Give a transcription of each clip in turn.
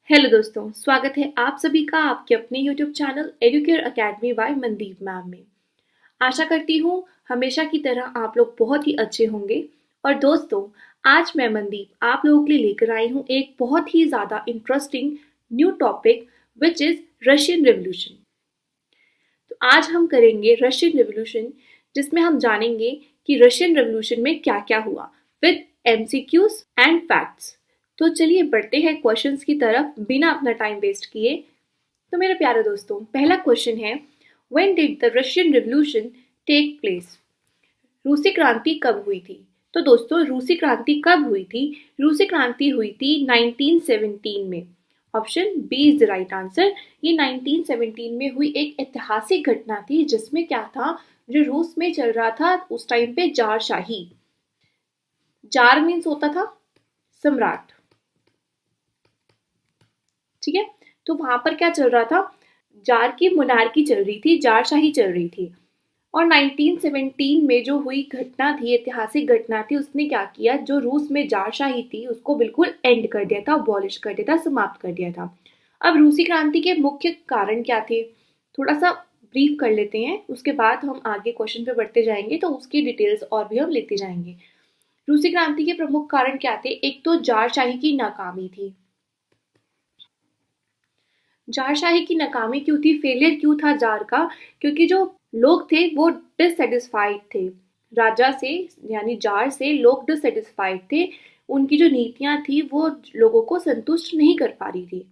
Hello दोस्तों, स्वागत है आप सभी का आपके अपने YouTube channel Educare academy by Mandeep ma'am में। आशा करती हूँ हमेशा की तरह आप लोग बहुत ही अच्छे होंगे। और दोस्तों, आज मैं मनदीप आप लोगों के लिए लेकर आई हूँ एक बहुत ही ज़्यादा interesting new topic which is Russian revolution. तो आज हम करेंगे रशियन रेवोल्यूशन, जिसमें हम जानेंगे कि रशियन रेवोल्यूशन में क्या क्या हुआ विद MCQs एंड फैक्ट्स। तो चलिए बढ़ते हैं क्वेश्चंस की तरफ बिना अपना टाइम वेस्ट किए। तो मेरे प्यारे दोस्तों, पहला क्वेश्चन है, when did the Russian revolution take place? रूसी क्रांति कब हुई थी? तो दोस्तों, रूसी क्रांति कब हुई थी? रूसी क्रांति हुई थी 1917 में। Option B is the right answer. ये 1917 में हुई एक ऐतिहासिक घटना थी, जिसमें क्या था, जो रूस में चल रहा था उस टाइम पे जारशाही। जार मीन्स होता था सम्राट, ठीक है। तो वहां पर क्या चल रहा था, जार की मोनार्की चल रही थी, जारशाही चल रही थी। और 1917 में जो हुई घटना थी, ऐतिहासिक घटना थी, उसने क्या किया, जो रूस में जारशाही थी उसको बिल्कुल एंड कर दिया था, अबॉलिश कर दिया था, समाप्त कर दिया था। अब रूसी क्रांति के मुख्य कारण क्या थे, थोड़ा सा ब्रीफ कर लेते हैं, उसके बाद हम आगे क्वेश्चन पे बढ़ते जाएंगे, तो उसकी डिटेल्स और भी हम लेते जाएंगे। रूसी क्रांति के प्रमुख कारण क्या थे? एक तो जारशाही की नाकामी थी। जारशाही की नाकामी क्यों थी, फेलियर क्यों था जार का? क्योंकि जो लोग थे वो डिससेटिस्फाइड थे राजा से, यानी जार से लोग डिससेटिस्फाइड थे। उनकी जो नीतियां थी वो लोगों को संतुष्ट नहीं कर पा रही थी।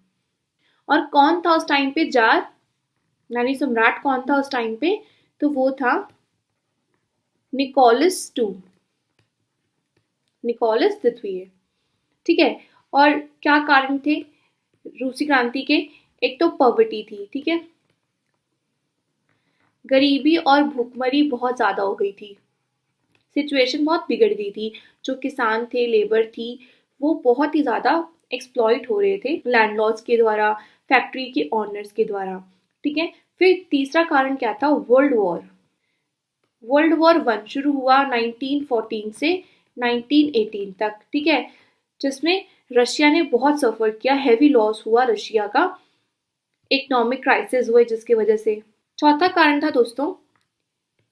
और कौन था उस टाइम पे जार, यानी सम्राट कौन था उस टाइम पे? तो वो था निकोलस द्वितीय, ठीक है। और क्या कारण थे रूसी क्रांति के? एक तो पॉवर्टी थी, ठीक है, गरीबी और भूखमरी बहुत ज्यादा हो गई थी, सिचुएशन बहुत बिगड़ गई थी। जो किसान थे, लेबर थी, वो बहुत ही ज्यादा एक्सप्लॉइट हो रहे थे लैंडलॉर्ड्स के द्वारा, फैक्ट्री के ऑनर्स के द्वारा, ठीक है। फिर तीसरा कारण क्या था, वर्ल्ड वॉर वन शुरू हुआ 1914 से 1918 तक, ठीक है, जिसमें रशिया ने बहुत सफर किया, हैवी लॉस हुआ रशिया का, इकोनॉमिक क्राइसिस हुए जिसकी वजह से। चौथा कारण था दोस्तों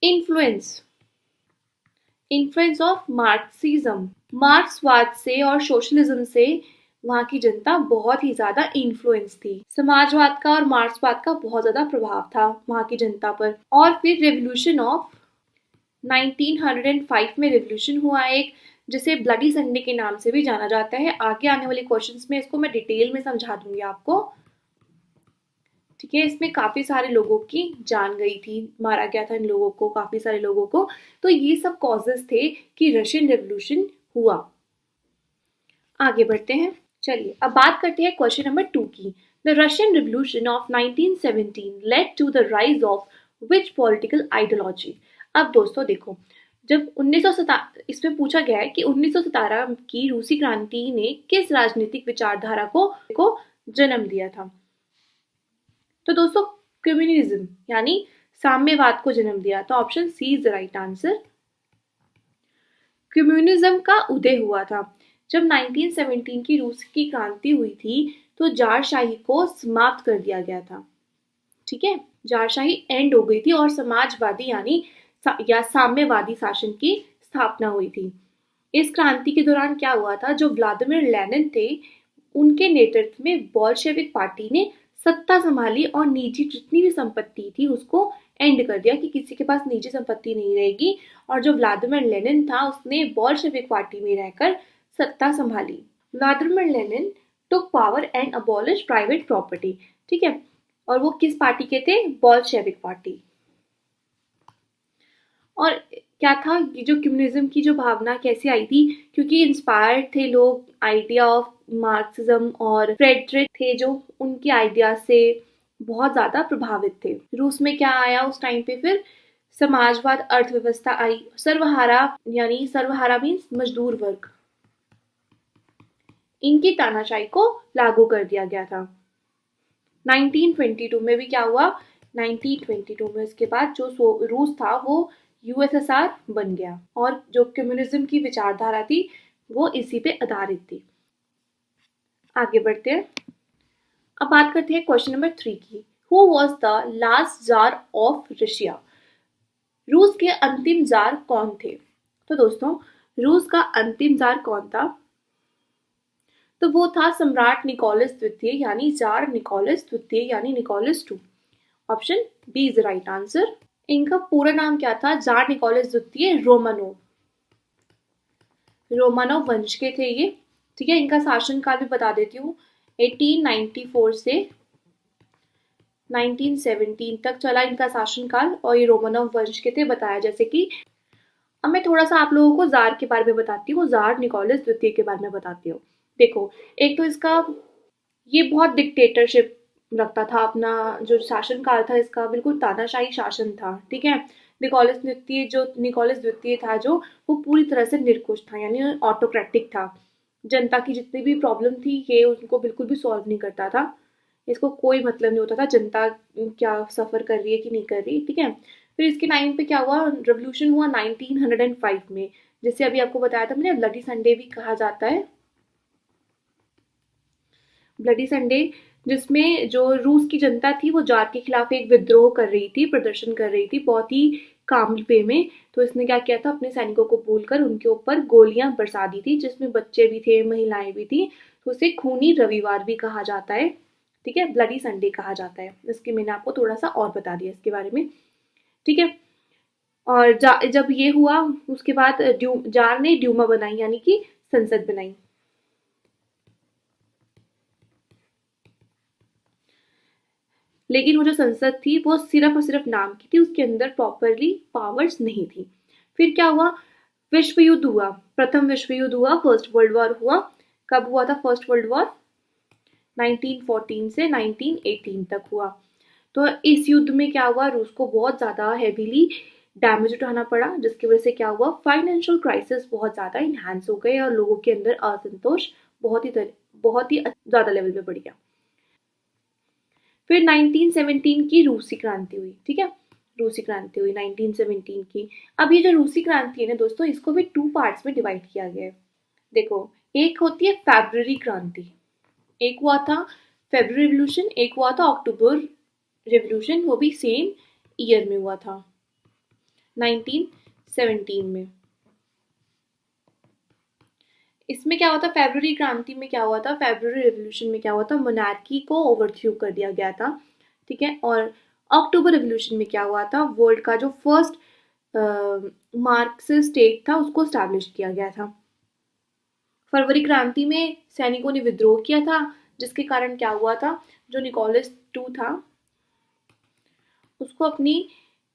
इन्फ्लुएंस ऑफ मार्क्सिज्म। मार्क्सवाद से और सोशलिज्म से वहां की जनता बहुत ही ज्यादा इन्फ्लुएंस थी। समाजवाद का और मार्क्सवाद का बहुत ज्यादा प्रभाव था वहां की जनता पर। और फिर रेवोल्यूशन ऑफ 1905 में रेवोल्यूशन हुआ एक, जिसे ब्लडी संडे के नाम से भी जाना जाता है। आगे आने वाले क्वेश्चंस में इसको मैं डिटेल में समझा दूंगी आपको, ठीक है। इसमें काफी सारे लोगों की जान गई थी, मारा गया था इन लोगों को, काफी सारे लोगों को। तो ये सब कॉजेस थे कि रशियन रेवोल्यूशन हुआ। आगे बढ़ते हैं, चलिए अब बात करते हैं क्वेश्चन नंबर 2 की। The Russian revolution of 1917 led to the rise of which political ideology? अब दोस्तों देखो, जब 1917 इसमें पूछा गया है कि 1917 की रूसी क्रांति ने किस राजनीतिक विचारधारा को जन्म दिया था? तो दोस्तों, कम्युनिज्म यानी साम्यवाद को जन्म दिया था। Option C is the right answer. Communism का उदय हुआ था जब 1917 की रूस की क्रांति हुई थी, तो जारशाही को समाप्त कर दिया गया था, ठीक है। जारशाही एंड हो गई थी और समाजवादी यानी या साम्यवादी शासन की स्थापना हुई थी। इस क्रांति के दौरान क्या हुआ था, जो व्लादिमीर लेनिन थे, उनके नेतृत्व में बोल्शेविक पार्टी ने सत्ता संभाली और निजी जितनी भी संपत्ति थी उसको एंड कर दिया कि किसी के पास निजी संपत्ति नहीं रहेगी। और जो व्लादिमीर लेनिन था, उसने बोल्शेविक पार्टी में रहकर सत्ता संभाली। Vladimir Lenin took power and abolish private property, ठीक है। और वो किस पार्टी के थे? Bolshevik party. और क्या था, ये जो कम्युनिज्म की जो भावना कैसे आई थी, क्योंकि इंस्पायर्ड थे लोग आइडिया ऑफ मार्क्सिज्म और फ्रेडरिक थे जो उनके आइडिया से बहुत ज्यादा प्रभावित थे। रूस में क्या आया उस टाइम पे? फिर समाजवाद, अर्थव्यवस्था आई, सर्वहारा यानी सर्वहारा मीन्स मजदूर वर्ग, इनकी तानाशाही को लागू कर दिया गया था। 1922 में भी क्या हुआ, 1922 में इसके बाद जो रूस था वो USSR बन गया, और जो कम्युनिज्म की विचारधारा थी वो इसी पे आधारित थी। आगे बढ़ते हैं, अब बात करते हैं क्वेश्चन नंबर 3 की। Who was the last jar of Russia? रूस के अंतिम जार कौन थे? तो दोस्तों, रूस का अंतिम जार कौन था? तो वो था सम्राट निकोलस द्वितीय यानी जार निकोलस द्वितीय यानी Nicholas two. Option B is the right answer. इनका पूरा नाम क्या था? जार निकोलस द्वितीय रोमानोव। रोमानोव वंश के थे ये। ठीक है, इनका शासनकाल भी बता देती हूँ। 1894 से 1917 तक चला इनका शासनकाल और ये रोमानोव वंश के थे, बताया जैसे कि। अब मैं थोड़ा सा आप लोगों को जार के बारे में बताती हूँ, जार निकोलस द्वितीय के बारे में बताती हूँ। देखो, एक तो इसका ये बहुत डिक्टेटरशिप रखता था, अपना जो शासनकाल था इसका बिल्कुल तानाशाही शासन था। ठीक है, निकोलस द्वितीय था जो, वो पूरी तरह से निरंकुश था यानी ऑटोक्रेटिक था। जनता की जितनी भी प्रॉब्लम थी ये उनको बिल्कुल भी सॉल्व नहीं करता था। इसको कोई मतलब नहीं होता था जनता क्या सफ़र कर रही है कि नहीं कर रही। ठीक है, फिर इसके टाइम पे क्या हुआ, रेवोल्यूशन हुआ 1905 में, जिसे अभी आपको बताया था मैंने, ब्लडी संडे भी कहा जाता है। ब्लडी संडे, जिसमें जो रूस की जनता थी वो जार के खिलाफ एक विद्रोह कर रही थी, प्रदर्शन कर रही थी बहुत ही काम वे में। तो इसने क्या किया था, अपने सैनिकों को बोलकर उनके ऊपर गोलियां बरसा दी थी, जिसमें बच्चे भी थे, महिलाएं भी थी। तो उसे खूनी रविवार भी कहा जाता है। ठीक है, ब्लडी संडे कहा जाता है। इसके मैंने आपको थोड़ा सा और बता दिया इसके बारे में। ठीक है, और जब ये हुआ उसके बाद जार ने ड्यूमा बनाई यानी कि संसद बनाई। लेकिन वो जो संसद थी वो सिर्फ और सिर्फ नाम की थी, उसके अंदर प्रॉपरली पावर्स नहीं थी। फिर क्या हुआ, विश्व युद्ध हुआ, प्रथम विश्व युद्ध हुआ, फर्स्ट वर्ल्ड वॉर हुआ। कब हुआ था फर्स्ट वर्ल्ड वॉर? 1914 से 1918 तक हुआ। तो इस युद्ध में क्या हुआ, रूस को बहुत ज़्यादा हैवीली डैमेज उठाना पड़ा, जिसकी वजह से क्या हुआ, फाइनेंशियल क्राइसिस बहुत ज़्यादा इन्हांस हो गए और लोगों के अंदर असंतोष बहुत ही ज़्यादा लेवल पे बढ़ गया। फिर 1917 की रूसी क्रांति हुई। ठीक है, रूसी क्रांति हुई 1917 की। अब ये जो रूसी क्रांति है ना दोस्तों, इसको भी 2 पार्ट्स में डिवाइड किया गया है। देखो, एक होती है फेब्रुअरी क्रांति, एक हुआ था फेब्रुअरी रेवोल्यूशन, एक हुआ था अक्टूबर रेवोल्यूशन, वो भी सेम ईयर में हुआ था 1917 में। इसमें क्या हुआ था, फेब्रुअरी क्रांति में क्या हुआ था, फेब्रुअरी रेवोल्यूशन में क्या हुआ था, मोनार्की को ओवरथ्रो कर दिया गया था। ठीक है, और अक्टूबर रेवोल्यूशन में क्या हुआ था, वर्ल्ड का जो फर्स्ट मार्क्सिस्ट स्टेट था उसको स्टैब्लिश किया गया था। फरवरी क्रांति में सैनिकों ने विद्रोह किया था, जिसके कारण क्या हुआ था, जो निकोलस टू था उसको अपनी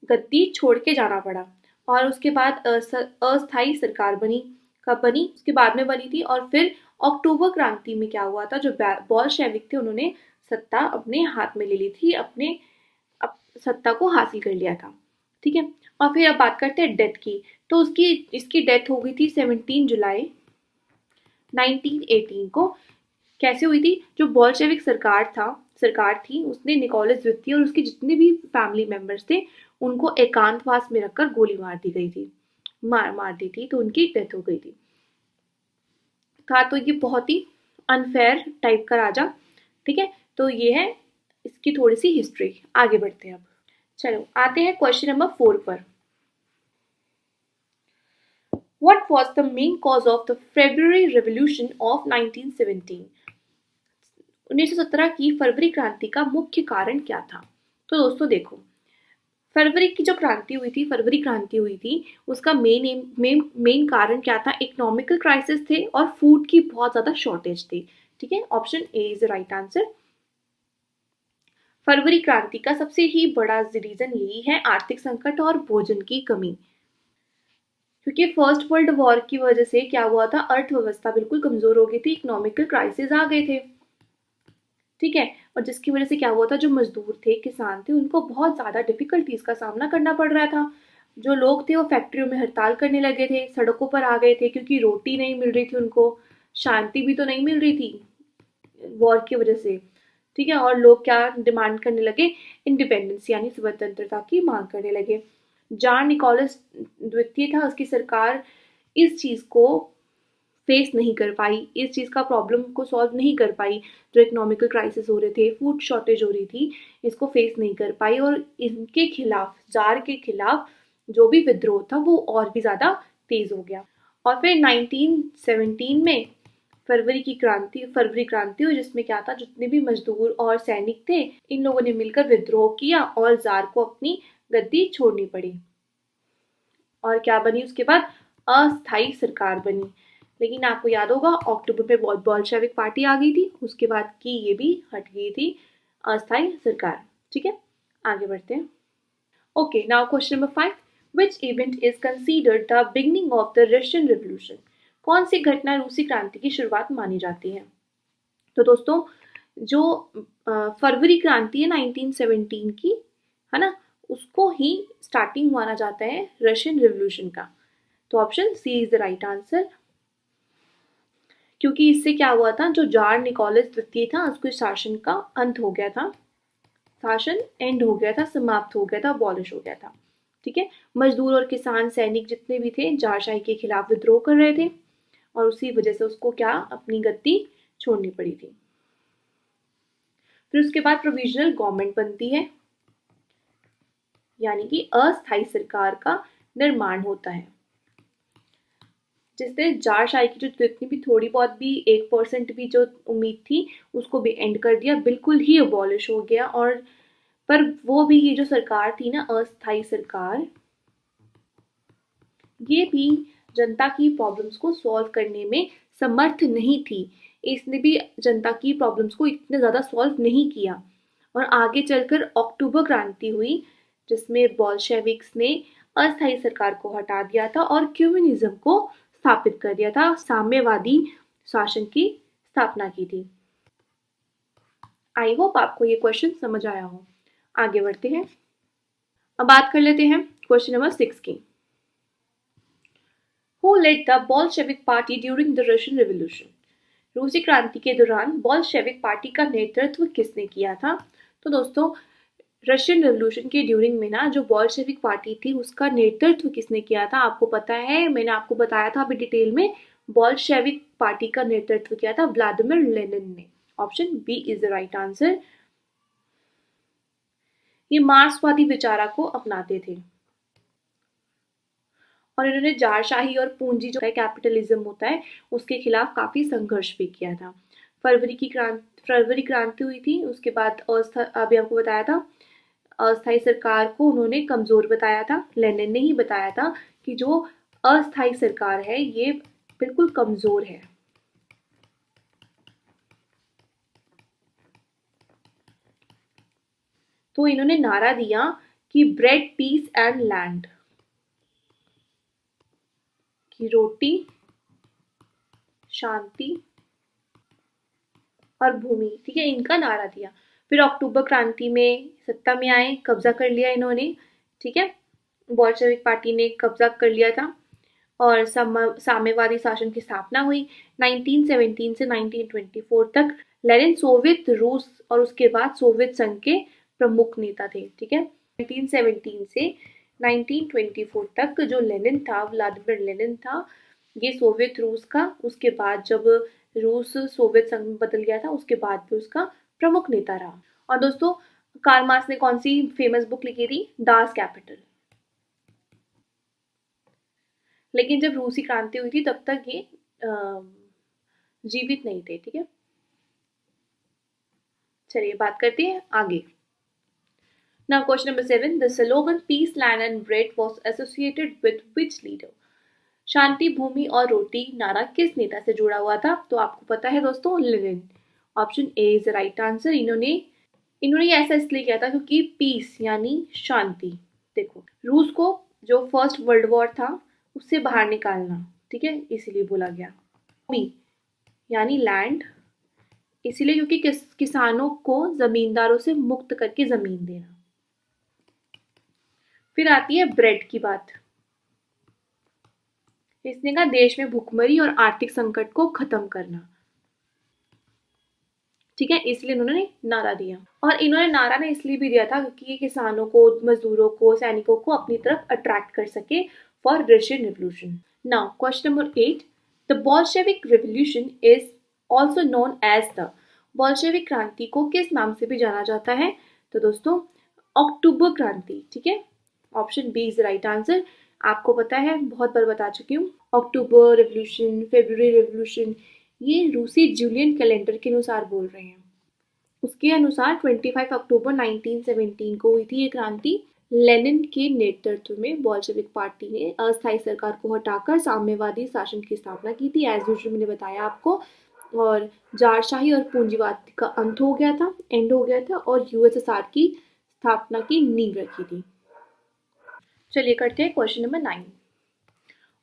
गद्दी छोड़ के जाना पड़ा। और उसके बाद अस्थायी सरकार बनी। कब बनी? उसके बाद में बनी थी। और फिर अक्टूबर क्रांति में क्या हुआ था, जो बोल्शेविक थे उन्होंने सत्ता अपने हाथ में ले ली थी, सत्ता को हासिल कर लिया था। ठीक है, और फिर अब बात करते हैं डेथ की। तो इसकी डेथ हो गई थी 17 जुलाई 1918 को। कैसे हुई थी? जो बोल्शेविक सरकार थी उसने निकोलस द्वितीय और उसके जितने भी फैमिली मेंबर्स थे उनको एकांतवास में रखकर गोली मार दी गई थी, मार दी थी, तो उनकी डेथ हो गई थी। था तो ये बहुत ही अनफेयर टाइप का राजा। ठीक है, तो ये है इसकी थोड़ी सी हिस्ट्री। आगे बढ़ते हैं अब। चलो आते हैं क्वेश्चन नंबर 4 पर। What was the main cause of the February Revolution of 1917? 1917 की फरवरी क्रांति का मुख्य कारण क्या था? तो दोस्तों देखो, फरवरी की जो क्रांति हुई थी उसका मेन कारण क्या था? इकोनॉमिकल क्राइसिस थे और फूड की बहुत ज्यादा शॉर्टेज थी। ठीक है, option A is the right answer. फरवरी क्रांति का सबसे ही बड़ा रीजन यही है, आर्थिक संकट और भोजन की कमी। क्योंकि फर्स्ट वर्ल्ड वॉर की वजह से क्या हुआ था, अर्थव्यवस्था बिल्कुल कमजोर हो गई थी, इकोनॉमिकल क्राइसिस आ गए थे। ठीक है, और जिसकी वजह से क्या हुआ था, जो मजदूर थे, किसान थे, उनको बहुत ज़्यादा डिफिकल्टीज का सामना करना पड़ रहा था। जो लोग थे वो फैक्ट्रियों में हड़ताल करने लगे थे, सड़कों पर आ गए थे, क्योंकि रोटी नहीं मिल रही थी उनको, शांति भी तो नहीं मिल रही थी वॉर की वजह से। ठीक है, और लोग क्या डिमांड करने लगे, इंडिपेंडेंस यानी स्वतंत्रता की मांग करने लगे। जार निकोलस द्वितीय था, उसकी सरकार इस चीज़ को फेस नहीं कर पाई, इस चीज़ का प्रॉब्लम को सॉल्व नहीं कर पाई। जो इकोनॉमिकल क्राइसिस हो रहे थे, फूड शॉर्टेज हो रही थी, इसको फेस नहीं कर पाई और इनके खिलाफ, जार के खिलाफ जो भी विद्रोह था वो और भी ज़्यादा तेज़ हो गया। और फिर 1917 में फरवरी क्रांति हुई, जिसमें क्या था, जितने भी मजदूर और सैनिक थे, इन लोगों ने मिलकर विद्रोह किया और जार को अपनी गद्दी छोड़नी पड़ी। और क्या बनी उसके बाद? अस्थाई सरकार बनी। लेकिन आपको याद होगा अक्टूबर में बोल्शेविक पार्टी आ गई थी, उसके बाद की ये भी हट गई थी अस्थाई सरकार। ठीक है, आगे बढ़ते हैं। Okay, now question number 5, which event is considered the beginning of the Russian revolution? कौन सी घटना रूसी क्रांति की शुरुआत मानी जाती है? तो दोस्तों, जो फरवरी क्रांति है 1917 की, है ना, उसको ही स्टार्टिंग माना जाता है रशियन रिवॉल्यूशन का। तो option C is the right answer, क्योंकि इससे क्या हुआ था, जो जार निकोलस द्वितीय था उसके शासन का अंत हो गया था, शासन एंड हो गया था, समाप्त हो गया था, अबॉलिश हो गया था। ठीक है, मजदूर और किसान सैनिक जितने भी थे जारशाही के खिलाफ विद्रोह कर रहे थे और उसी वजह से उसको क्या, अपनी गद्दी छोड़नी पड़ी थी। फिर उसके बाद प्रोविजनल गवर्नमेंट बनती है, यानी कि अस्थायी सरकार का निर्माण होता है, जिससे जारशाही की जो जितनी भी थोड़ी बहुत भी 1% भी जो उम्मीद थी उसको भी एंड कर दिया, बिल्कुल ही अबॉलिश हो गया। और पर वो भी ये जो सरकार थी ना, अस्थायी सरकार, ये भी जनता की प्रॉब्लम्स को सॉल्व करने में समर्थ नहीं थी। इसने भी जनता की प्रॉब्लम्स को इतने ज़्यादा सॉल्व नहीं किया और आगे चलकर अक्टूबर क्रांति हुई, जिसमें बोल्शेविक्स ने अस्थायी सरकार को हटा दिया था और कम्युनिज्म को स्थापित कर दिया था, साम्यवादी शासन की स्थापना की थी। आई होप आपको ये क्वेश्चन समझ आया हो। आगे बढ़ते हैं, अब बात कर लेते हैं क्वेश्चन नंबर 6 की। Who led the Bolshevik party during the Russian Revolution? रूसी क्रांति के दौरान बोल्शेविक पार्टी का नेतृत्व किसने किया था? तो दोस्तों, रशियन रेवोल्यूशन के ड्यूरिंग में ना जो बोल्शेविक पार्टी थी उसका नेतृत्व किसने किया था? आपको पता है, मैंने आपको बताया था अभी डिटेल में, बोल्शेविक पार्टी का नेतृत्व किया था व्लादिमीर लेनिन ने। Option B is the right answer. ये मार्क्सवादी विचारा को अपनाते थे और इन्होंने जारशाही और पूंजी जो है, कैपिटलिज्म होता है, उसके खिलाफ काफी संघर्ष भी किया था। फरवरी क्रांति हुई थी, उसके बाद अभी आपको बताया था अस्थायी सरकार को उन्होंने कमजोर बताया था, लेनिन ने ही बताया था कि जो अस्थायी सरकार है ये बिल्कुल कमजोर है। तो इन्होंने नारा दिया कि ब्रेड, पीस एंड लैंड, की रोटी, शांति और भूमि, ठीक है, इनका नारा दिया। फिर अक्टूबर क्रांति में सत्ता में आए, कब्जा कर लिया इन्होंने, ठीक है, बोल्शेविक पार्टी ने कब्जा कर लिया था और साम्यवादी शासन की स्थापना हुई। 1917 से 1924 तक लेनिन सोवियत रूस और उसके बाद सोवियत संघ के प्रमुख नेता थे। ठीक है, 1917 से 1924 तक जो लेनिन था, व्लादिमीर लेनिन था, ये सोवियत रूस का, उसके बाद जब रूस सोवियत संघ में बदल गया था उसके बाद भी उसका प्रमुख नेता रहा। और दोस्तों, कार्ल मार्क्स ने कौन सी फेमस बुक लिखी थी? Das Kapital. लेकिन जब रूसी क्रांति हुई थी तब तक ये जीवित नहीं थे। ठीक है, चलिए बात करते हैं आगे। Now question number 7, the slogan peace, land and bread was associated with which leader? शांति, भूमि और रोटी नारा किस नेता से जुड़ा हुआ था? तो आपको पता है दोस्तों, Lenin. Option A is the right answer. इन्होंने ऐसा इसलिए किया था क्योंकि पीस यानी शांति, देखो रूस को जो फर्स्ट वर्ल्ड वॉर था उससे बाहर निकालना, ठीक है, इसीलिए बोला गया। भूमि यानी लैंड, इसीलिए क्योंकि किसानों को जमींदारों से मुक्त करके जमीन देना। फिर आती है ब्रेड की बात, इसने कहा देश में भूखमरी और आर्थिक संकट को खत्म करना, ठीक है, इसलिए उन्होंने नारा दिया। और इन्होंने नारा ने इसलिए भी दिया था क्योंकि ये किसानों को, मजदूरों को, सैनिकों को अपनी तरफ अट्रैक्ट कर सके for Russian revolution. Now question number 8, the Bolshevik revolution is also known as the, Bolshevik क्रांति को किस नाम से भी जाना जाता है? तो दोस्तों अक्टूबर क्रांति, ठीक है। Option B is right answer. आपको पता है, बहुत बार बता चुकी हूँ, अक्टूबर रिवॉल्यूशन, फरवरी रिवॉल्यूशन, ये रूसी जूलियन कैलेंडर के अनुसार बोल रहे हैं। उसके अनुसार 25 अक्टूबर 1917 को हुई थी ये क्रांति। लेनिन के नेतृत्व में बोल्शेविक पार्टी ने अस्थायी सरकार को हटाकर साम्यवादी शासन की स्थापना की थी, एज यूजुअल मैंने बताया आपको। और जारशाही और पूंजीवाद का अंत हो गया था, एंड हो गया था, और यूएसएसआर की स्थापना की नींव रखी थी। चलिए करते हैं question number 9।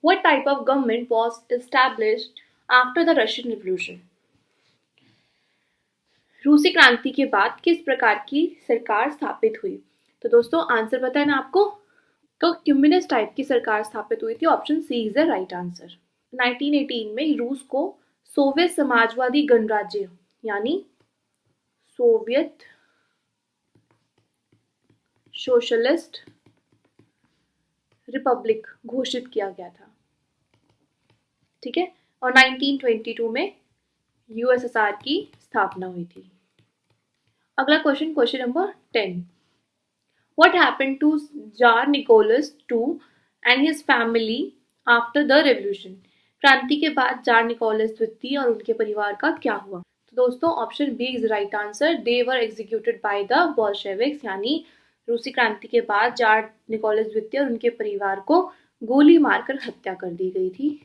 What type of government was established after the Russian Revolution? रूसी क्रांति के बाद किस प्रकार की सरकार स्थापित हुई? तो दोस्तों आंसर पता है ना आपको? तो कम्युनिस्ट टाइप की सरकार स्थापित हुई थी। Option C is the right answer. 1918 में रूस को सोवियत समाजवादी गणराज्य यानी सोवियत सोशलिस्ट रिपब्लिक घोषित किया गया था, ठीक है। और 1922 में यूएसएसआर की स्थापना हुई थी। अगला question, question number 10। What happened to Tsar Nicholas II and his family after the revolution? क्रांति के बाद जार निकोलस द्वितीय और उनके परिवार का क्या हुआ? तो दोस्तों option B is right answer. They were executed by the Bolsheviks, यानी रूसी क्रांति के बाद जार निकोलस द्वितीय और उनके परिवार को गोली मारकर हत्या कर दी गई थी।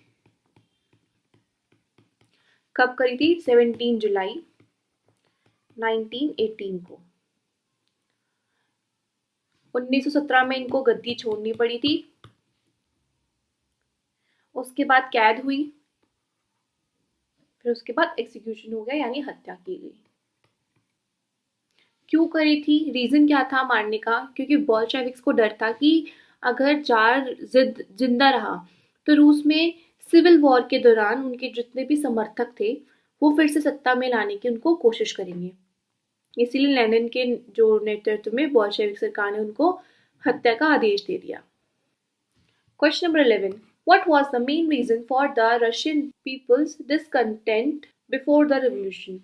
कब करी थी? 17 जुलाई 1918 को। 1917 में इनको गद्दी छोड़नी पड़ी थी, उसके बाद कैद हुई, फिर उसके बाद एग्जीक्यूशन हो गया यानी हत्या की गई। क्यों करी थी? रीजन क्या था मारने का? क्योंकि बोल्शेविक्स को डर था कि अगर जार जिंदा रहा तो रूस में सिविल वॉर के दौरान उनके जितने भी समर्थक थे वो फिर से सत्ता में लाने की उनको कोशिश करेंगे। इसीलिए लेनिन के जो नेतृत्व में बोल्शेविक सरकार ने उनको हत्या का आदेश दे दिया। Question number 11। What was the main reason for the Russian people's discontent before the revolution?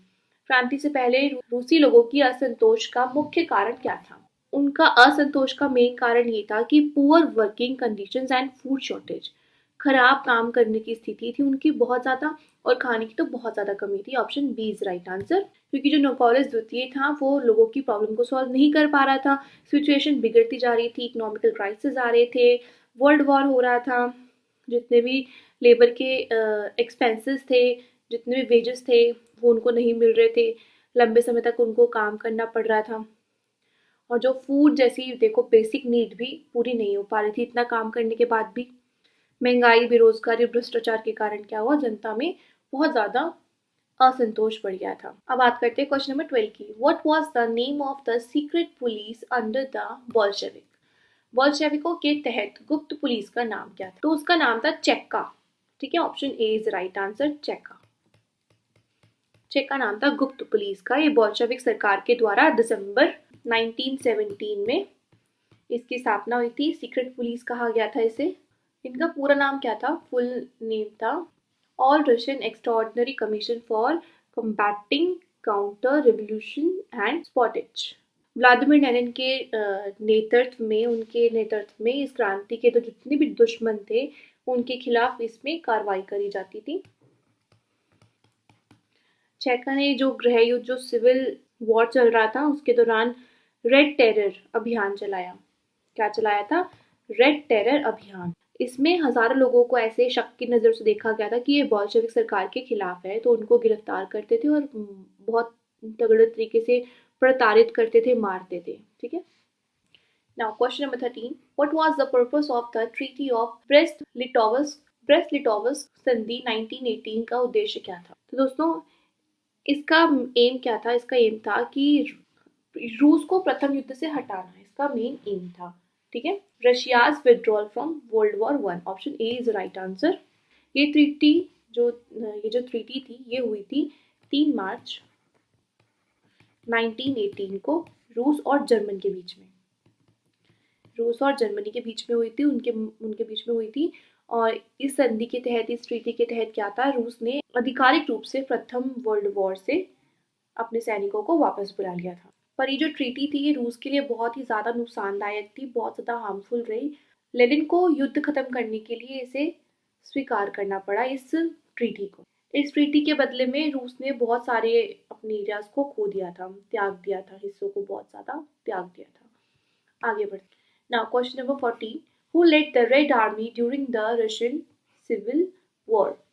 क्रांति से पहले रूसी लोगों की असंतोष का मुख्य कारण क्या था? उनका असंतोष का मेन कारण ये था कि poor working conditions and food shortage, खराब काम करने की स्थिति थी उनकी बहुत ज्यादा, और खाने की तो बहुत ज्यादा कमी थी। Option B is right answer. क्योंकि जो निकोलस द्वितीय था वो लोगों की प्रॉब्लम को सॉल्व नहीं कर पा रहा था, सिचुएशन बिगड़ती जा रही थी, इकोनॉमिकल क्राइसिस आ रहे थे, वर्ल्ड वॉर हो रहा था, जितने भी लेबर के एक्सपेंसेस थे, जितने भी वेजेस थे वो उनको नहीं मिल रहे थे, लंबे समय तक उनको काम करना पड़ रहा था, और जो फूड जैसी देखो बेसिक नीड भी पूरी नहीं हो पा रही थी इतना काम करने के बाद भी। महंगाई, बेरोजगारी, भ्रष्टाचार के कारण क्या हुआ, जनता में बहुत ज्यादा असंतोष बढ़ गया था। अब बात करते हैं क्वेश्चन नंबर 12 की। What was the name of the secret police under the Bolshevik? बोल्शेविकों के तहत गुप्त पुलिस का नाम क्या था? तो उसका नाम था चेक्का, ठीक है। Option A is right answer, Cheka. Cheka नाम था गुप्त पुलिस का। ये बोल्शेविक सरकार के द्वारा दिसंबर 1917 में इसकी स्थापना हुई थी। सीक्रेट पुलिस कहा गया था इसे। इनका पूरा नाम क्या था? फुल नेम था all Russian extraordinary commission for combating counter revolution and sabotage. Vladimir Lenin के नेतृत्व में इस क्रांति के तो जितने भी दुश्मन थे उनके खिलाफ इसमें कार्रवाई करी जाती थी। चेका ने जो गृह युद्ध, जो सिविल वॉर चल रहा था उसके दौरान रेड टेरर अभियान चलाया। क्या चलाया था? रेड टेरर अभियान। इसमें हजारों लोगों को ऐसे शक की नजर से देखा गया था कि ये बोल्शेविक सरकार के खिलाफ है, तो उनको गिरफ्तार करते थे और बहुत तगड़े तरीके से प्रताड़ित करते थे, मारते थे, ठीक है। Now question number 13। What was the purpose of the treaty of breast-Litovsk संधि 1918 का उद्देश्य क्या था? तो दोस्तों इसका एम क्या था? इसका एम था कि रूस को प्रथम युद्ध से हटाना, इसका मेन एम था, ठीक है। Russia's withdrawal from world war 1। Option A is right answer. ये जो ट्रीटी थी ये हुई थी 3 मार्च 1918 को रूस और जर्मनी के बीच में। रूस और जर्मनी के बीच में हुई थी, उनके बीच में हुई थी। और इस संधि के तहत, इस ट्रीटी के तहत क्या था, रूस ने आधिकारिक रूप से प्रथम वर्ल्ड वॉर से अपने सैनिकों को वापस बुला लिया था। पर ये जो ट्रीटी थी ये रूस के लिए बहुत ही ज़्यादा नुकसानदायक थी, बहुत ज़्यादा हार्मफुल रही। लेनिन को युद्ध खत्म करने के लिए इसे स्वीकार करना पड़ा, इस ट्रीटी को। इस ट्रीटी के बदले में रूस ने बहुत सारे अपने एरियाज को खो दिया था, त्याग दिया था, हिस्सों को बहुत ज़्यादा त्याग दिया था। आगे बढ़ते now question number 14, who led the red army during the Russian civil war?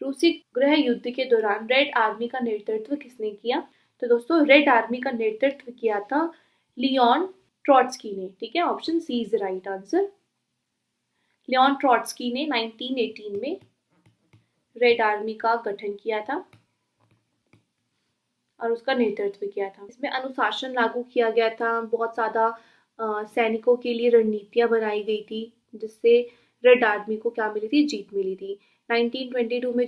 रूसी गृह युद्ध के दौरान रेड आर्मी का नेतृत्व किसने किया? तो दोस्तों रेड आर्मी का नेतृत्व किया था लियोन ट्रॉट्स्की ने। ठीक है, option C is the right answer. Leon Trotsky ने 1918 में रेड आर्मी का गठन किया था और उसका नेतृत्व किया था। इसमें अनुशासन लागू किया गया था, बहुत ज़्यादा सैनिकों के लिए रणनीतियाँ बनाई गई थी, जिससे रेड आर्मी को क्या मिली थी, जीत मिली थी। 1922 में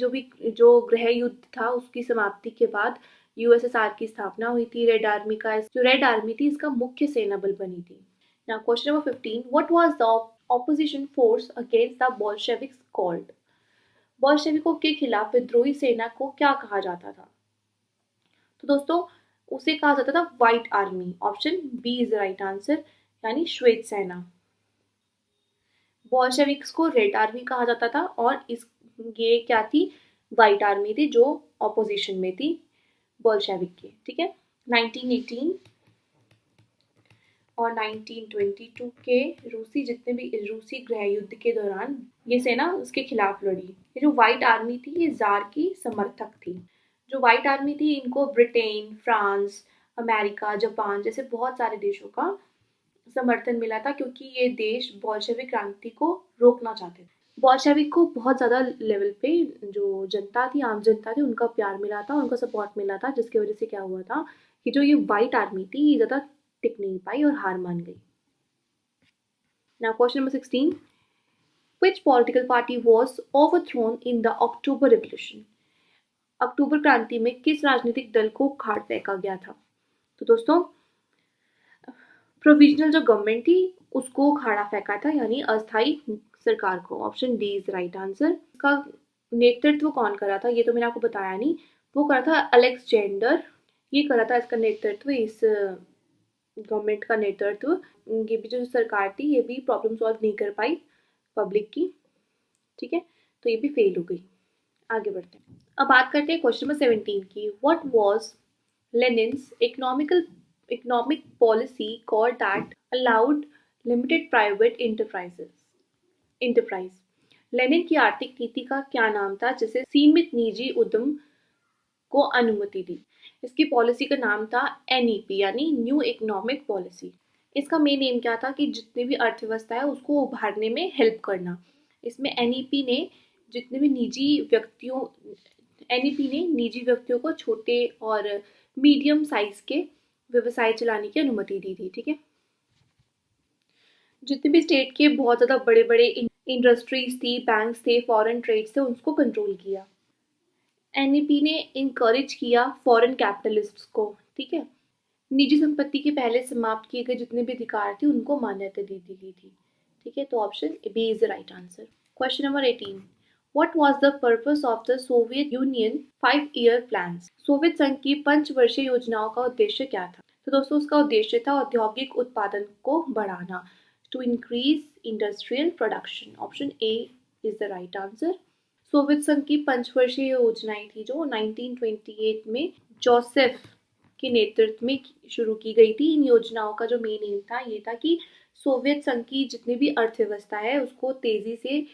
जो गृह युद्ध था उसकी समाप्ति के बाद यूएसएसआर की स्थापना हुई थी। रेड आर्मी का जो रेड आर्मी थी इसका मुख्य सेना बल बनी थी। Now question number 15, what was the opposition force against the Bolsheviks called? बोल्शेविकों के खिलाफ विद्रोही सेना को क्या कहा जाता था? तो दोस्तों उसे कहा जाता था white army. Option B is the right answer, यानी श्वेत सेना। बोल्शेविक्स को रेड आर्मी कहा जाता था और ये क्या थी, व्हाइट आर्मी थी जो ऑपोजिशन में थी बोल्शेविक के। ठीक है, 1918 और 1922 के रूसी गृह युद्ध के दौरान ये सेना उसके खिलाफ लड़ी। ये जो व्हाइट आर्मी थी ये जार की समर्थक थी। जो व्हाइट आर्मी थी इनको ब्रिटेन, फ्रांस, अमेरिका, जापान जैसे बहुत सारे देशों का समर्थन मिला था, क्योंकि ये देश बोल्शेविक क्रांति को रोकना चाहते थे। बोल्शेविक को बहुत ज़्यादा लेवल पे जो जनता थी, आम जनता थी, उनका प्यार मिला था, उनका सपोर्ट मिला था, जिसकी वजह से क्या हुआ था कि जो ये व्हाइट आर्मी थी ये ज़्यादा टिक नहीं पाई और हार मान गई। Now question number 16, which political party was overthrown in the October revolution? अक्टूबर क्रांति में किस राजनीतिक दल को उखाड़ फेंका गया था? तो दोस्तों प्रोविजनल जो गवर्नमेंट थी उसको उखाड़ा फेंका था, यानी अस्थायी सरकार को। Option D is right answer. इसका नेतृत्व कौन करा था ये तो मैंने आपको बताया नहीं, वो करा था अलेक्जेंडर, ये करा था इसका नेतृत्व, इस गवर्नमेंट का नेतृत्व। ये भी जो सरकार थी ये भी प्रॉब्लम सॉल्व नहीं कर पाई पब्लिक की। ठीक है, तो ये भी फेल हो गई। आगे बढ़ते हैं, अब बात करते हैं क्वेश्चन नंबर 17 की। What was लेनिन्स economic policy called that allowed limited private enterprise? Lenin की आर्थिक नीति का क्या नाम था जिसे सीमित निजी उद्यम को अनुमति दी? इसकी पॉलिसी का नाम था NEP, यानी न्यू इकोनॉमिक पॉलिसी। इसका मेन एम क्या था कि जितनी भी अर्थव्यवस्था है उसको उभारने में हेल्प करना। इसमें NEP ने जितने भी निजी व्यक्तियों को छोटे और मीडियम साइज के व्यवसाय चलाने की अनुमति दी थी। ठीक है, जितने भी स्टेट के बहुत ज़्यादा बड़े बड़े इंडस्ट्रीज थी, बैंक्स थे, फॉरेन ट्रेड्स थे, उसको कंट्रोल किया। NEP ने इनकरेज किया फॉरेन कैपिटलिस्ट्स को। ठीक है, निजी संपत्ति के पहले समाप्त किए गए जितने भी अधिकार थे उनको मान्यता दी गई थी। ठीक है, तो option B is the right answer. Question number 18, What was the purpose of the Soviet Union 5-year plans? Soviet संघ की पंचवर्षीय योजनाओं का उद्देश्य क्या था? तो दोस्तों उसका उद्देश्य था औद्योगिक उत्पादन को बढ़ाना, to increase industrial production. Option A is the right answer. Soviet संघ की पंचवर्षीय योजनाएं थी जो 1928 में जोसेफ के नेतृत्व में शुरू की गई थी। इन योजनाओं का जो मेन एम था ये था कि सोवियत संघ की जितनी भी अर्थव्यवस्था है उसको तेजी से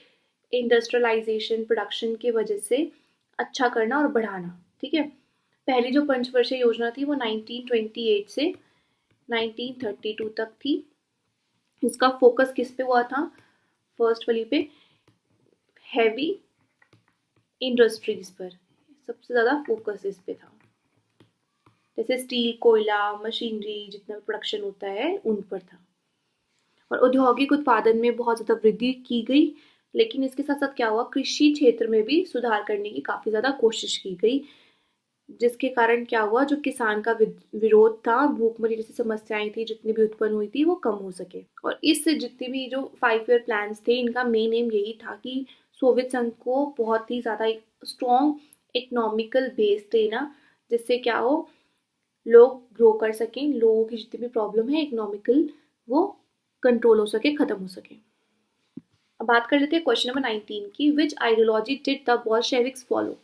इंडस्ट्रियलाइजेशन, प्रोडक्शन की वजह से अच्छा करना और बढ़ाना। ठीक है, पहली जो पंचवर्षीय योजना थी वो 1928 से 1932 तक थी। इसका फोकस किस पे हुआ था? फर्स्ट वाली पे हैवी इंडस्ट्रीज पर सबसे ज़्यादा फोकस इस पे था, जैसे स्टील, कोयला, मशीनरी, जितना प्रोडक्शन होता है उन पर था। और औद्योगिक उत्पादन में बहुत ज़्यादा वृद्धि की गई, लेकिन इसके साथ साथ क्या हुआ, कृषि क्षेत्र में भी सुधार करने की काफ़ी ज़्यादा कोशिश की गई। जिसके कारण क्या हुआ, जो किसान का विरोध था, भूखमरी जैसी समस्याएं थी जितनी भी उत्पन्न हुई थी, वो कम हो सके। और इससे जितने भी जो 5 ईयर प्लान्स थे, इनका मेन एम यही था कि सोवियत संघ को बहुत ही ज़्यादा एक स्ट्रॉन्ग इकोनॉमिकल बेस देना, जिससे क्या हो, लोग ग्रो कर सकें, लोगों की जितनी भी प्रॉब्लम है इकोनॉमिकल, वो कंट्रोल हो सके, खत्म हो सके। अब बात कर लेते हैं क्वेश्चन नंबर 19 की। Which ideology did the Bolsheviks follow?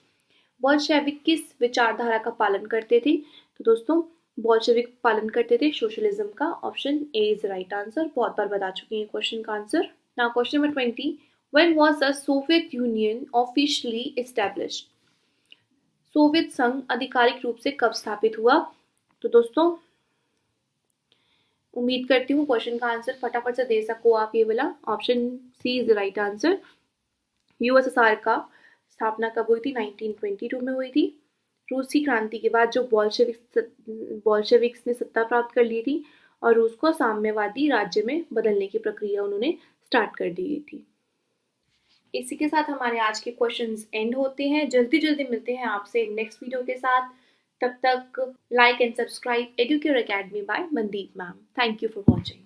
Bolshevik किस विचारधारा का पालन करते थे? तो दोस्तों, बोल्शेविक पालन करते थे सोशलिज्म का। Option A is right answer. बहुत बार बता चुके हैं क्वेश्चन का answer. Now question number 20, when was the Soviet union officially established? Soviet संघ आधिकारिक रूप से कब स्थापित हुआ? तो दोस्तों, उम्मीद करती हूँ क्वेश्चन का आंसर फटाफट से दे सको आप ये वाला। Option C is the right answer. USSR का स्थापना कब हुई थी? 1922 में हुई थी। रूसी क्रांति के बाद जो बॉल्शेविक्स ने सत्ता प्राप्त कर ली थी और रूस को साम्यवादी राज्य में बदलने की प्रक्रिया उन्होंने स्टार्ट कर दी थी। इसी के साथ हमारे आज के क्वेश्चंस एंड होते हैं। जल्दी जल्दी मिलते हैं आपसे नेक्स्ट वीडियो के साथ। तब तक like and subscribe Educare academy by Mandeep ma'am. Thank you for watching.